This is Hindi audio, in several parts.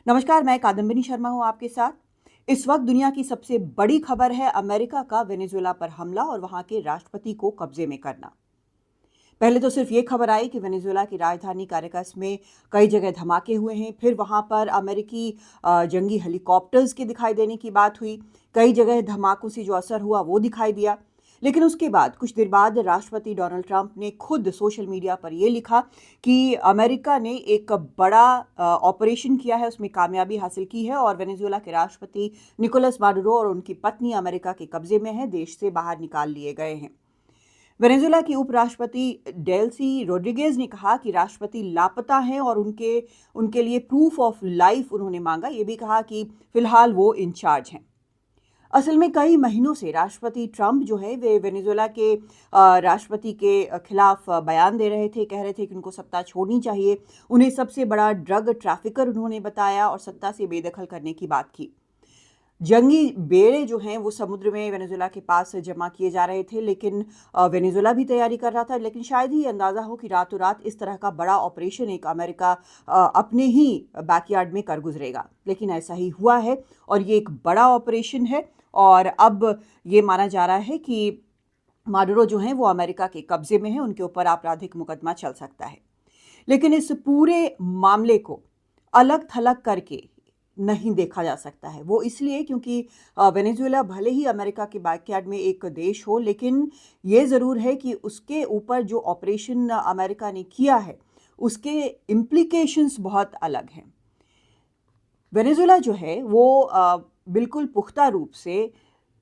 नमस्कार, मैं कादम्बिनी शर्मा हूँ आपके साथ। इस वक्त दुनिया की सबसे बड़ी खबर है अमेरिका का वेनेजुएला पर हमला और वहां के राष्ट्रपति को कब्जे में करना। पहले तो सिर्फ ये खबर आई कि वेनेजुएला की राजधानी कैराकस में कई जगह धमाके हुए हैं, फिर वहां पर अमेरिकी जंगी हेलीकॉप्टर्स के दिखाई देने की बात हुई। कई जगह धमाकों से जो असर हुआ वो दिखाई दिया। लेकिन उसके बाद कुछ देर बाद राष्ट्रपति डोनाल्ड ट्रंप ने खुद सोशल मीडिया पर यह लिखा कि अमेरिका ने एक बड़ा ऑपरेशन किया है, उसमें कामयाबी हासिल की है और वेनेजुएला के राष्ट्रपति निकोलस माडुरो और उनकी पत्नी अमेरिका के कब्जे में है, देश से बाहर निकाल लिए गए हैं। वेनेजुएला की उपराष्ट्रपति डेल्सी रोड्रिगेज ने कहा कि राष्ट्रपति लापता हैं और उनके उनके लिए प्रूफ ऑफ लाइफ उन्होंने मांगा। ये भी कहा कि फिलहाल वो इंचार्ज हैं। असल में कई महीनों से राष्ट्रपति ट्रंप जो है वे वेनेजुएला के राष्ट्रपति के खिलाफ बयान दे रहे थे, कह रहे थे कि उनको सत्ता छोड़नी चाहिए। उन्हें सबसे बड़ा ड्रग ट्रैफिकर उन्होंने बताया और सत्ता से बेदखल करने की बात की। जंगी बेड़े जो हैं वो समुद्र में वेनेजुएला के पास जमा किए जा रहे थे, लेकिन वेनेजुएला भी तैयारी कर रहा था। लेकिन शायद ही अंदाज़ा हो कि रातों रात इस तरह का बड़ा ऑपरेशन एक अमेरिका अपने ही बैकयार्ड में कर गुजरेगा, लेकिन ऐसा ही हुआ है और ये एक बड़ा ऑपरेशन है। और अब ये माना जा रहा है कि माडुरो जो हैं वो अमेरिका के कब्जे में हैं, उनके ऊपर आपराधिक मुकदमा चल सकता है। लेकिन इस पूरे मामले को अलग थलग करके नहीं देखा जा सकता है। वो इसलिए क्योंकि वेनेजुएला भले ही अमेरिका के बैकयार्ड में एक देश हो, लेकिन ये ज़रूर है कि उसके ऊपर जो ऑपरेशन अमेरिका ने किया है उसके इम्प्लीकेशंस बहुत अलग हैं। वेनेजुएला जो है वो बिल्कुल पुख्ता रूप से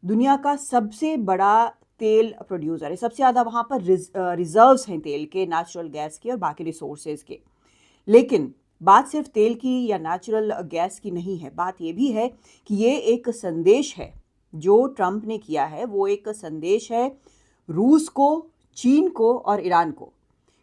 दुनिया का सबसे बड़ा तेल प्रोड्यूसर है। सबसे ज़्यादा वहाँ पर रिजर्व्स हैं तेल के, नेचुरल गैस के और बाकी रिसोर्सेज के। लेकिन बात सिर्फ तेल की या नेचुरल गैस की नहीं है, बात ये भी है कि ये एक संदेश है जो ट्रंप ने किया है। वो एक संदेश है रूस को, चीन को और ईरान को,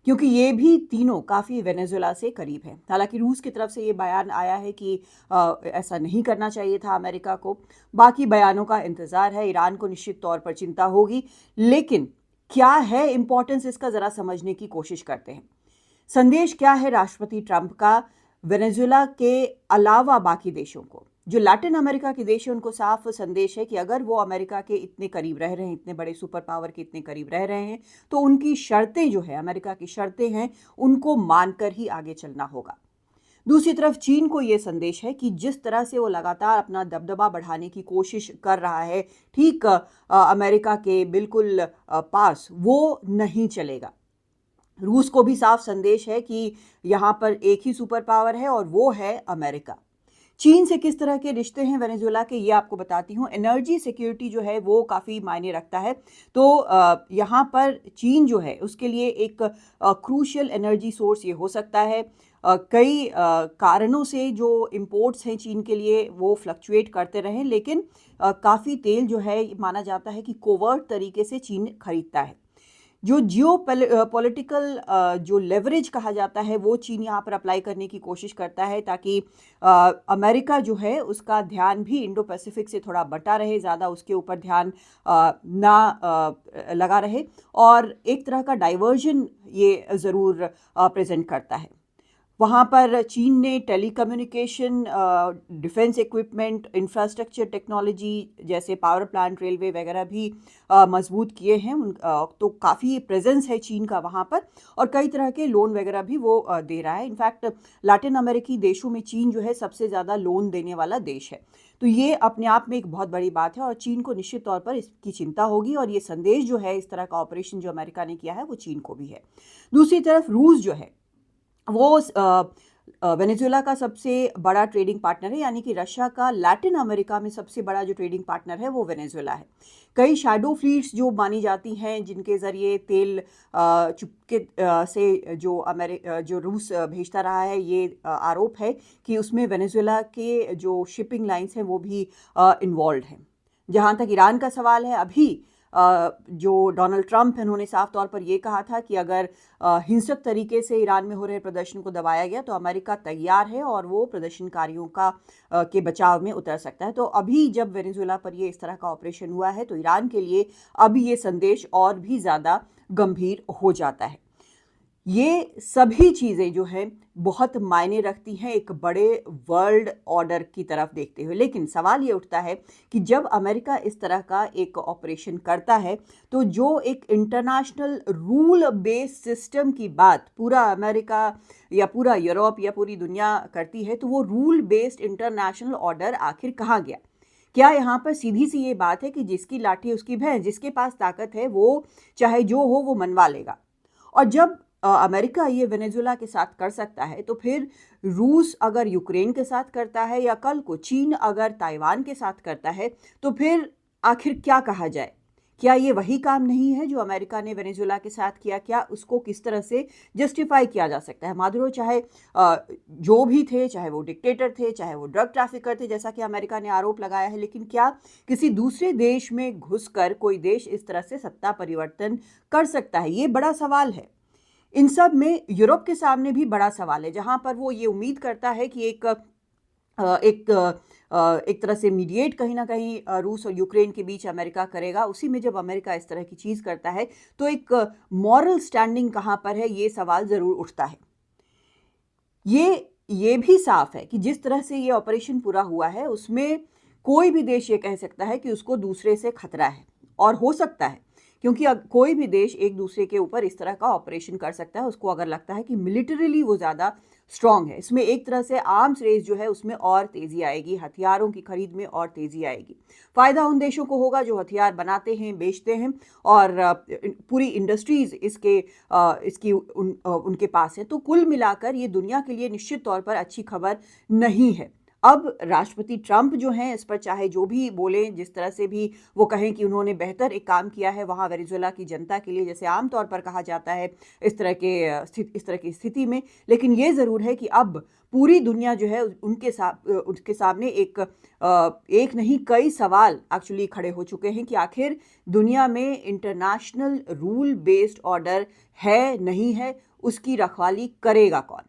क्योंकि ये भी तीनों काफ़ी वेनेजुएला से करीब हैं। हालांकि रूस की तरफ से ये बयान आया है कि ऐसा नहीं करना चाहिए था अमेरिका को। बाकी बयानों का इंतज़ार है। ईरान को निश्चित तौर पर चिंता होगी, लेकिन क्या है इम्पोर्टेंस इसका ज़रा समझने की कोशिश करते हैं। संदेश क्या है राष्ट्रपति ट्रंप का वेनेजुएला के अलावा बाकी देशों को? जो लैटिन अमेरिका के देश हैं उनको साफ संदेश है कि अगर वो अमेरिका के इतने करीब रह रहे हैं, इतने बड़े सुपर पावर के इतने करीब रह रहे हैं, तो उनकी शर्तें जो है, अमेरिका की शर्तें हैं, उनको मानकर ही आगे चलना होगा। दूसरी तरफ चीन को ये संदेश है कि जिस तरह से वो लगातार अपना दबदबा बढ़ाने की कोशिश कर रहा है, ठीक अमेरिका के बिल्कुल पास, वो नहीं चलेगा। रूस को भी साफ संदेश है कि यहाँ पर एक ही सुपर पावर है और वो है अमेरिका। चीन से किस तरह के रिश्ते हैं वेनेजुएला के, ये आपको बताती हूँ। एनर्जी सिक्योरिटी जो है वो काफ़ी मायने रखता है। तो यहाँ पर चीन जो है उसके लिए एक क्रूशियल एनर्जी सोर्स ये हो सकता है। कई कारणों से जो इंपोर्ट्स हैं चीन के लिए वो फ्लक्चुएट करते रहें, लेकिन काफ़ी तेल जो है माना जाता है कि कोवर्ट तरीके से चीन खरीदता है। जो जियो पॉलिटिकल जो लेवरेज कहा जाता है वो चीन यहाँ पर अप्लाई करने की कोशिश करता है, ताकि अमेरिका जो है उसका ध्यान भी इंडो पैसिफिक से थोड़ा बटा रहे, ज़्यादा उसके ऊपर ध्यान ना लगा रहे, और एक तरह का डाइवर्जन ये ज़रूर प्रेजेंट करता है। वहाँ पर चीन ने telecommunication, defence equipment, infrastructure technology जैसे पावर प्लांट, रेलवे वगैरह भी मजबूत किए हैं। तो काफ़ी प्रेजेंस है चीन का वहाँ पर, और कई तरह के लोन वगैरह भी वो दे रहा है। इनफैक्ट लैटिन अमेरिकी देशों में चीन जो है सबसे ज़्यादा लोन देने वाला देश है। तो ये अपने आप में एक बहुत बड़ी बात है और चीन को निश्चित तौर पर इसकी चिंता होगी, और ये संदेश जो है इस तरह का ऑपरेशन जो अमेरिका ने किया है वो चीन को भी है। दूसरी तरफ रूस जो है वो वेनेजुएला का सबसे बड़ा ट्रेडिंग पार्टनर है, यानी कि रशिया का लैटिन अमेरिका में सबसे बड़ा जो ट्रेडिंग पार्टनर है वो वेनेजुएला है। कई शैडो फ्लीट्स जो मानी जाती हैं जिनके ज़रिए तेल चुपके से जो रूस भेजता रहा है, ये आरोप है कि उसमें वेनेजुएला के जो शिपिंग लाइंस हैं वो भी इन्वॉल्व हैं। जहाँ तक ईरान का सवाल है, अभी जो डोनाल्ड ट्रंप हैं उन्होंने साफ तौर पर यह कहा था कि अगर हिंसक तरीके से ईरान में हो रहे प्रदर्शन को दबाया गया तो अमेरिका तैयार है और वो प्रदर्शनकारियों के बचाव में उतर सकता है। तो अभी जब वेनेजुएला पर ये इस तरह का ऑपरेशन हुआ है तो ईरान के लिए अभी ये संदेश और भी ज़्यादा गंभीर हो जाता है। ये सभी चीज़ें जो हैं बहुत मायने रखती हैं एक बड़े वर्ल्ड ऑर्डर की तरफ देखते हुए। लेकिन सवाल ये उठता है कि जब अमेरिका इस तरह का एक ऑपरेशन करता है, तो जो एक इंटरनेशनल रूल बेस्ड सिस्टम की बात पूरा अमेरिका या पूरा यूरोप या पूरी दुनिया करती है, तो वो रूल बेस्ड इंटरनेशनल ऑर्डर आखिर कहाँ गया? क्या यहाँ पर सीधी-सी ये बात है कि जिसकी लाठी उसकी भैंस, जिसके पास ताकत है वो चाहे जो हो वो मनवा लेगा? और जब अमेरिका ये वेनेजुएला के साथ कर सकता है, तो फिर रूस अगर यूक्रेन के साथ करता है या कल को चीन अगर ताइवान के साथ करता है, तो फिर आखिर क्या कहा जाए? क्या ये वही काम नहीं है जो अमेरिका ने वेनेजुएला के साथ किया? क्या उसको किस तरह से जस्टिफाई किया जा सकता है? मादुरो चाहे जो भी थे, चाहे वो डिक्टेटर थे, चाहे वो ड्रग ट्रैफिकर थे, जैसा कि अमेरिका ने आरोप लगाया है, लेकिन क्या किसी दूसरे देश में घुसकर कोई देश इस तरह से सत्ता परिवर्तन कर सकता है? ये बड़ा सवाल है। इन सब में यूरोप के सामने भी बड़ा सवाल है, जहाँ पर वो ये उम्मीद करता है कि एक तरह से मीडिएट कहीं न कहीं रूस और यूक्रेन के बीच अमेरिका करेगा। उसी में जब अमेरिका इस तरह की चीज़ करता है, तो एक मॉरल स्टैंडिंग कहाँ पर है, ये सवाल ज़रूर उठता है। ये भी साफ है कि जिस तरह से ये ऑपरेशन पूरा हुआ है, उसमें कोई भी देश ये कह सकता है कि उसको दूसरे से खतरा है और हो सकता है, क्योंकि कोई भी देश एक दूसरे के ऊपर इस तरह का ऑपरेशन कर सकता है, उसको अगर लगता है कि मिलिटरीली वो ज़्यादा स्ट्रांग है। इसमें एक तरह से आर्म्स रेस जो है उसमें और तेज़ी आएगी, हथियारों की खरीद में और तेज़ी आएगी। फ़ायदा उन देशों को होगा जो हथियार बनाते हैं, बेचते हैं और पूरी इंडस्ट्रीज़ उनके पास है। तो कुल मिलाकर ये दुनिया के लिए निश्चित तौर पर अच्छी खबर नहीं है। अब राष्ट्रपति ट्रंप जो हैं इस पर चाहे जो भी बोलें, जिस तरह से भी वो कहें कि उन्होंने बेहतर एक काम किया है वहाँ वेनेजुएला की जनता के लिए, जैसे आम तौर पर कहा जाता है इस तरह की स्थिति में। लेकिन ये ज़रूर है कि अब पूरी दुनिया जो है उसके सामने एक नहीं कई सवाल एक्चुअली खड़े हो चुके हैं कि आखिर दुनिया में इंटरनेशनल रूल बेस्ड ऑर्डर है, नहीं है, उसकी रखवाली करेगा कौन?